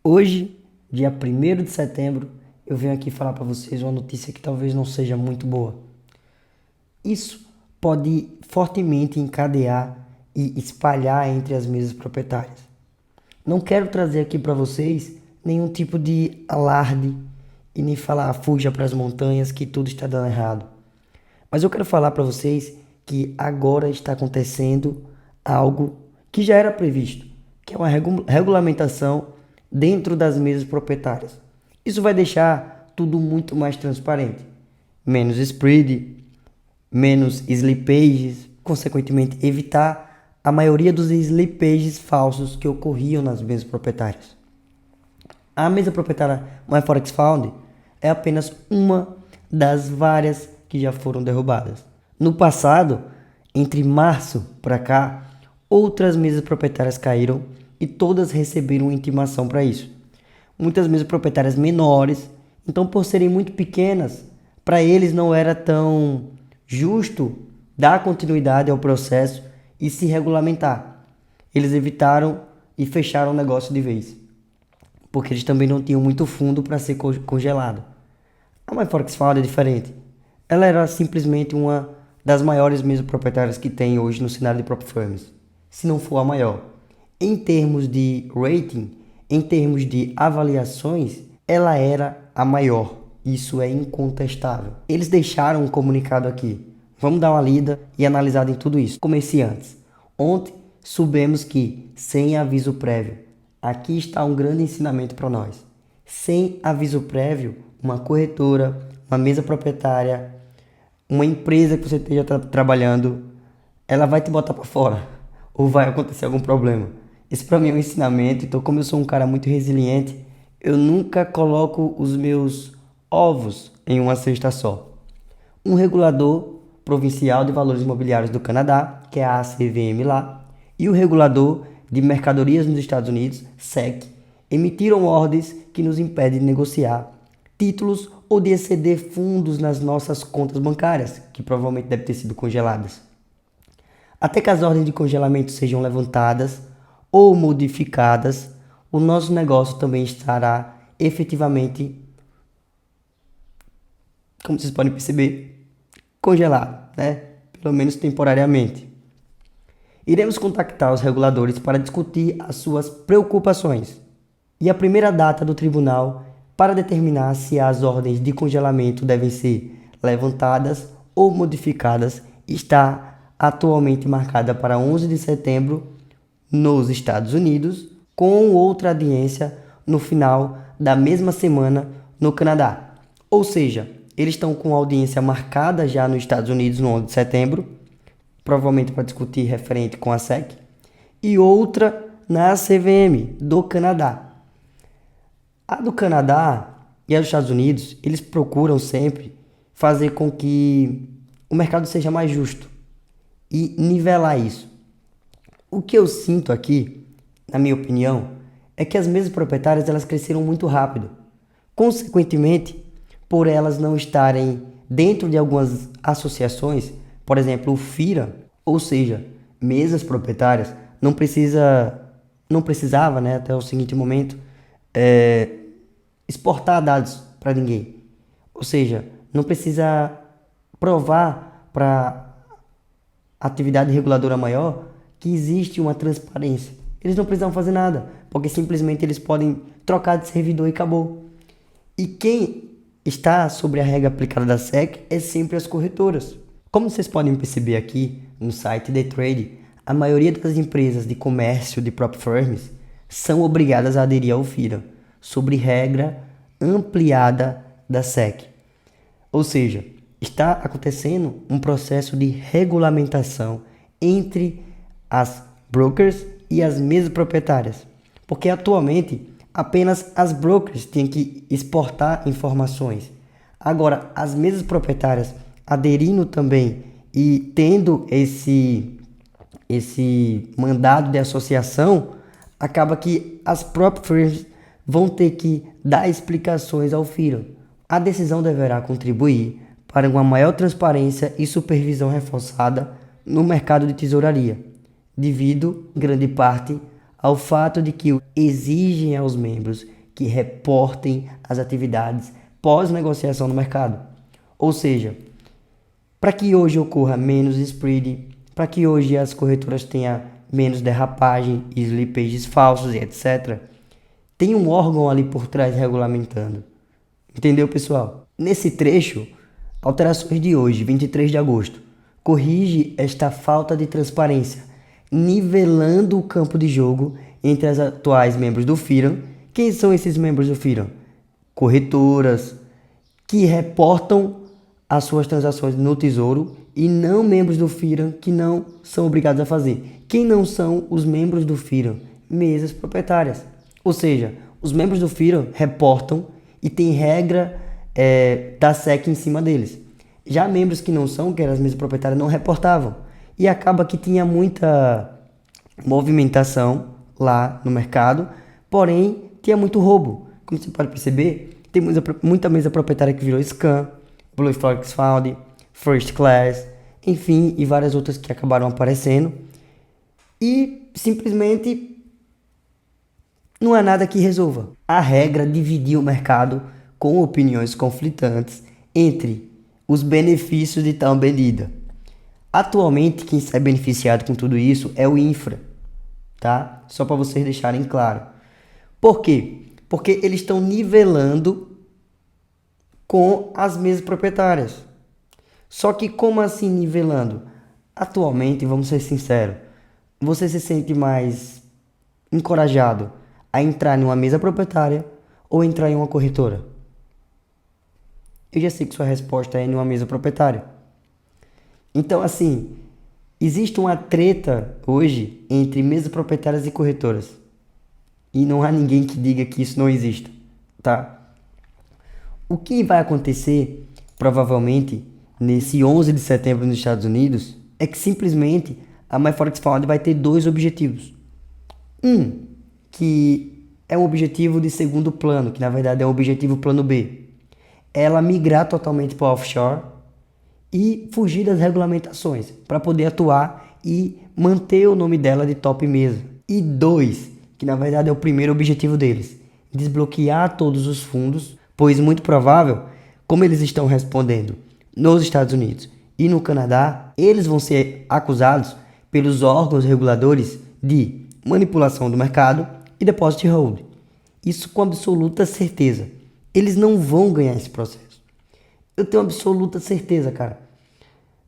Hoje, dia 1º de setembro, eu venho aqui falar para vocês uma notícia que talvez não seja muito boa. Isso pode fortemente encadear e espalhar entre as mesas proprietárias. Não quero trazer aqui para vocês nenhum tipo de alarde e nem falar fuja para as montanhas que tudo está dando errado. Mas eu quero falar para vocês que agora está acontecendo algo que já era previsto, que é uma regulamentação dentro das mesas proprietárias. Isso vai deixar tudo muito mais transparente. Menos spread, menos slipages, consequentemente evitar a maioria dos slipages falsos que ocorriam nas mesas proprietárias. A mesa proprietária MyForex Found é apenas uma das várias que já foram derrubadas. No passado, entre março para cá, outras mesas proprietárias caíram e todas receberam intimação para isso. Muitas mesas proprietárias menores, então por serem muito pequenas, para eles não era tão justo dar continuidade ao processo e se regulamentar. Eles evitaram e fecharam o negócio de vez, porque eles também não tinham muito fundo para ser congelado. A MyForex Found é diferente. Ela era simplesmente uma das maiores mesas proprietárias que tem hoje no cenário de prop firms, se não for a maior. Em termos de rating, em termos de avaliações, ela era a maior. Isso é incontestável. Eles deixaram um comunicado aqui. Vamos dar uma lida e analisar em tudo isso. Comecei antes. Ontem soubemos que, sem aviso prévio, aqui está um grande ensinamento para nós. Sem aviso prévio, uma corretora, uma mesa proprietária, uma empresa que você esteja trabalhando, ela vai te botar para fora ou vai acontecer algum problema. Esse para mim é um ensinamento. Então, como eu sou um cara muito resiliente, eu nunca coloco os meus ovos em uma cesta só. Um regulador provincial de valores imobiliários do Canadá, que é a ACVM lá, e o regulador de mercadorias nos Estados Unidos, SEC, emitiram ordens que nos impedem de negociar títulos ou de exceder fundos nas nossas contas bancárias, que provavelmente devem ter sido congeladas. Até que as ordens de congelamento sejam levantadas ou modificadas, o nosso negócio também estará efetivamente, como vocês podem perceber, congelado, né? Pelo menos temporariamente. Iremos contactar os reguladores para discutir as suas preocupações. E a primeira data do tribunal para determinar se as ordens de congelamento devem ser levantadas ou modificadas está atualmente marcada para 11 de setembro nos Estados Unidos, com outra audiência no final da mesma semana no Canadá. Ou seja, eles estão com audiência marcada já nos Estados Unidos no 11 de setembro, provavelmente para discutir referente com a SEC, e outra na CVM do Canadá. A do Canadá e a dos Estados Unidos, eles procuram sempre fazer com que o mercado seja mais justo e nivelar isso. O que eu sinto aqui, na minha opinião, é que as mesas proprietárias elas cresceram muito rápido. Consequentemente, por elas não estarem dentro de algumas associações, por exemplo, o FIRA, ou seja, mesas proprietárias, não precisava, né, até o seguinte momento, exportar dados para ninguém. Ou seja, não precisa provar para a atividade reguladora maior que existe uma transparência. Eles não precisam fazer nada, porque simplesmente eles podem trocar de servidor e acabou. E quem está sobre a regra aplicada da SEC é sempre as corretoras. Como vocês podem perceber aqui no site The Trade, a maioria das empresas de comércio de prop firms são obrigadas a aderir ao FIRA, sobre regra ampliada da SEC. Ou seja, está acontecendo um processo de regulamentação entre as brokers e as mesas proprietárias, porque atualmente apenas as brokers têm que exportar informações. Agora, as mesas proprietárias aderindo também e tendo esse mandado de associação, acaba que as próprias firms vão ter que dar explicações ao FIRA. A decisão deverá contribuir para uma maior transparência e supervisão reforçada no mercado de tesouraria, devido, em grande parte, ao fato de que exigem aos membros que reportem as atividades pós-negociação no mercado. Ou seja, para que hoje ocorra menos spread, para que hoje as corretoras tenham menos derrapagem, slipages falsos e etc., tem um órgão ali por trás regulamentando. Entendeu, pessoal? Nesse trecho, alterações de hoje, 23 de agosto, corrige esta falta de transparência, nivelando o campo de jogo entre as atuais membros do FIRAM. Quem são esses membros do FIRAM? Corretoras que reportam as suas transações no Tesouro e não membros do FIRAM que não são obrigados a fazer. Quem não são os membros do FIRAM? Mesas proprietárias. Ou seja, os membros do FIRAM reportam e tem regra da SEC em cima deles. Já membros que não são, que eram as mesas proprietárias, não reportavam. E acaba que tinha muita movimentação lá no mercado, porém tinha muito roubo. Como você pode perceber, tem muita mesa proprietária que virou scam, Blue Forex Fund, First Class, enfim, e várias outras que acabaram aparecendo. E simplesmente não há nada que resolva. A regra dividia o mercado com opiniões conflitantes entre os benefícios de tal medida. Atualmente, quem sai beneficiado com tudo isso é o infra, tá? Só para vocês deixarem claro. Por quê? Porque eles estão nivelando com as mesas proprietárias. Só que como assim nivelando? Atualmente, vamos ser sinceros, você se sente mais encorajado a entrar em uma mesa proprietária ou entrar em uma corretora? Eu já sei que sua resposta é em uma mesa proprietária. Então, assim, existe uma treta hoje entre mesas proprietárias e corretoras. E não há ninguém que diga que isso não exista, tá? O que vai acontecer, provavelmente, nesse 11 de setembro nos Estados Unidos, é que simplesmente a MyForex Fund vai ter dois objetivos. Um, que é um objetivo de segundo plano, que na verdade é um objetivo plano B. Ela migrar totalmente para o offshore e fugir das regulamentações, para poder atuar e manter o nome dela de top mesa. E dois, que na verdade é o primeiro objetivo deles, desbloquear todos os fundos, pois muito provável, como eles estão respondendo nos Estados Unidos e no Canadá, eles vão ser acusados pelos órgãos reguladores de manipulação do mercado e deposit hold. Isso com absoluta certeza. Eles não vão ganhar esse processo. Eu tenho absoluta certeza, cara.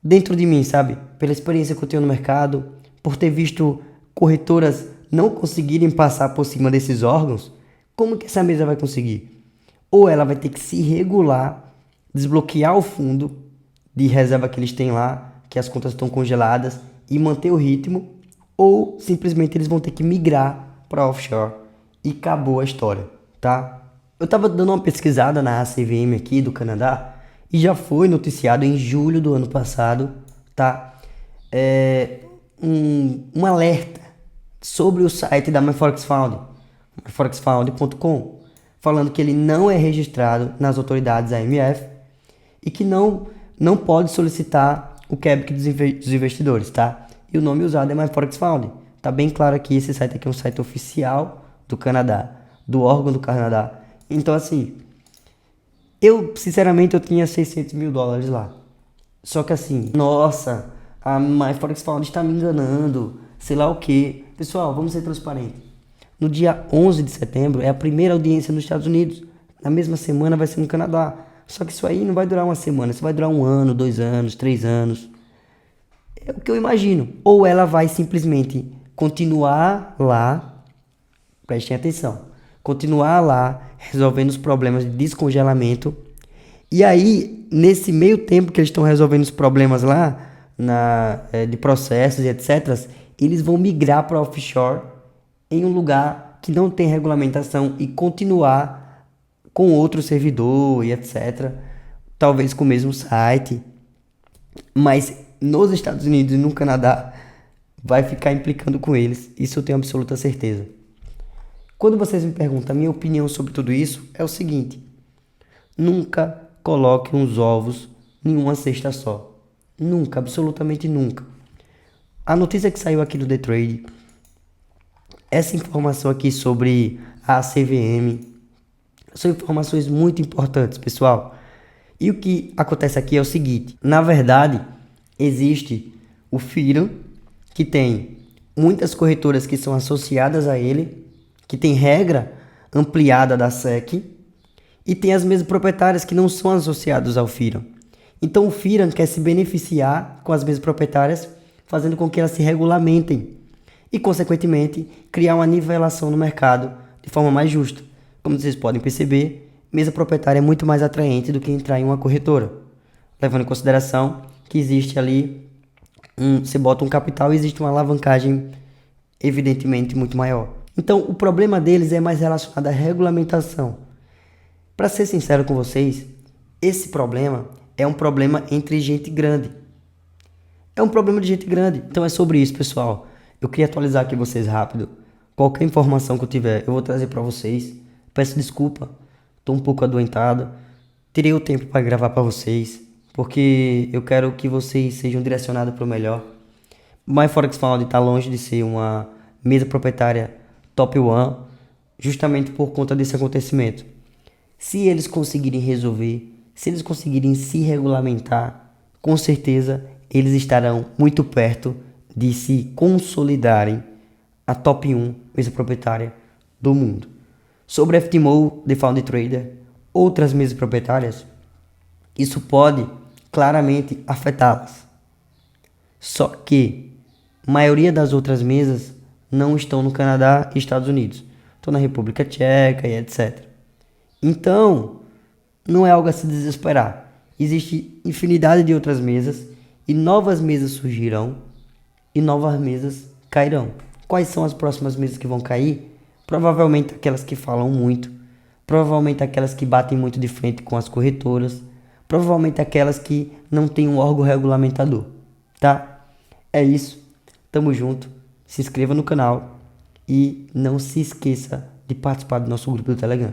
Dentro de mim, sabe? Pela experiência que eu tenho no mercado, por ter visto corretoras não conseguirem passar por cima desses órgãos, como que essa mesa vai conseguir? Ou ela vai ter que se regular, desbloquear o fundo de reserva que eles têm lá, que as contas estão congeladas, e manter o ritmo, ou simplesmente eles vão ter que migrar para offshore e acabou a história, tá? Eu tava dando uma pesquisada na ACVM aqui do Canadá e já foi noticiado em julho do ano passado, tá? Um alerta sobre o site da MyForex Fund, myforexfund.com, falando que ele não é registrado nas autoridades AMF e que não pode solicitar o CABIC dos investidores, tá? E o nome usado é MyForex Fund. Tá bem claro aqui, esse site aqui é um site oficial do Canadá, do órgão do Canadá. Então, assim, sinceramente, eu tinha $600 mil lá. Só que assim, nossa, a MyForex Fund está me enganando, sei lá o que. Pessoal, vamos ser transparentes. No dia 11 de setembro é a primeira audiência nos Estados Unidos. Na mesma semana vai ser no Canadá. Só que isso aí não vai durar uma semana, isso vai durar 1 ano, 2 anos, 3 anos. É o que eu imagino. Ou ela vai simplesmente continuar lá, prestem atenção, continuar lá resolvendo os problemas de descongelamento. E aí, nesse meio tempo que eles estão resolvendo os problemas lá, de processos e etc., eles vão migrar para offshore em um lugar que não tem regulamentação e continuar com outro servidor e etc. Talvez com o mesmo site. Mas nos Estados Unidos e no Canadá vai ficar implicando com eles. Isso eu tenho absoluta certeza. Quando vocês me perguntam a minha opinião sobre tudo isso, é o seguinte: nunca coloque uns ovos em uma cesta só. Nunca, absolutamente nunca. A notícia que saiu aqui do The Trade Essa informação aqui sobre a CVM são informações muito importantes, pessoal. E o que acontece aqui é o seguinte: na verdade, existe o FIRAM, que tem muitas corretoras que são associadas a ele, que tem regra ampliada da SEC, e tem as mesas proprietárias que não são associadas ao FIRAM. Então o FIRAM quer se beneficiar com as mesas proprietárias, fazendo com que elas se regulamentem e, consequentemente, criar uma nivelação no mercado de forma mais justa. Como vocês podem perceber, mesa proprietária é muito mais atraente do que entrar em uma corretora, levando em consideração que existe ali, você bota um capital e existe uma alavancagem evidentemente muito maior. Então o problema deles é mais relacionado à regulamentação. Para ser sincero com vocês, esse problema é um problema entre gente grande. É um problema de gente grande. Então é sobre isso, pessoal. Eu queria atualizar aqui vocês rápido. Qualquer informação que eu tiver, eu vou trazer para vocês. Peço desculpa, estou um pouco adoentado. Tirei o tempo para gravar para vocês, porque eu quero que vocês sejam direcionados para o melhor. MyForex Found está longe de ser uma mesa proprietária top one, justamente por conta desse acontecimento. Se eles conseguirem resolver, se eles conseguirem se regulamentar, com certeza eles estarão muito perto de se consolidarem a top 1 mesa proprietária do mundo. Sobre a FTMO, The Found Trader, outras mesas proprietárias, isso pode claramente afetá-las. Só que a maioria das outras mesas não estão no Canadá e Estados Unidos. Estão na República Tcheca e etc. Então, não é algo a se desesperar. Existe infinidade de outras mesas e novas mesas surgirão e novas mesas cairão. Quais são as próximas mesas que vão cair? Provavelmente aquelas que falam muito, provavelmente aquelas que batem muito de frente com as corretoras, provavelmente aquelas que não têm um órgão regulamentador, tá? É isso, tamo junto, se inscreva no canal e não se esqueça de participar do nosso grupo do Telegram.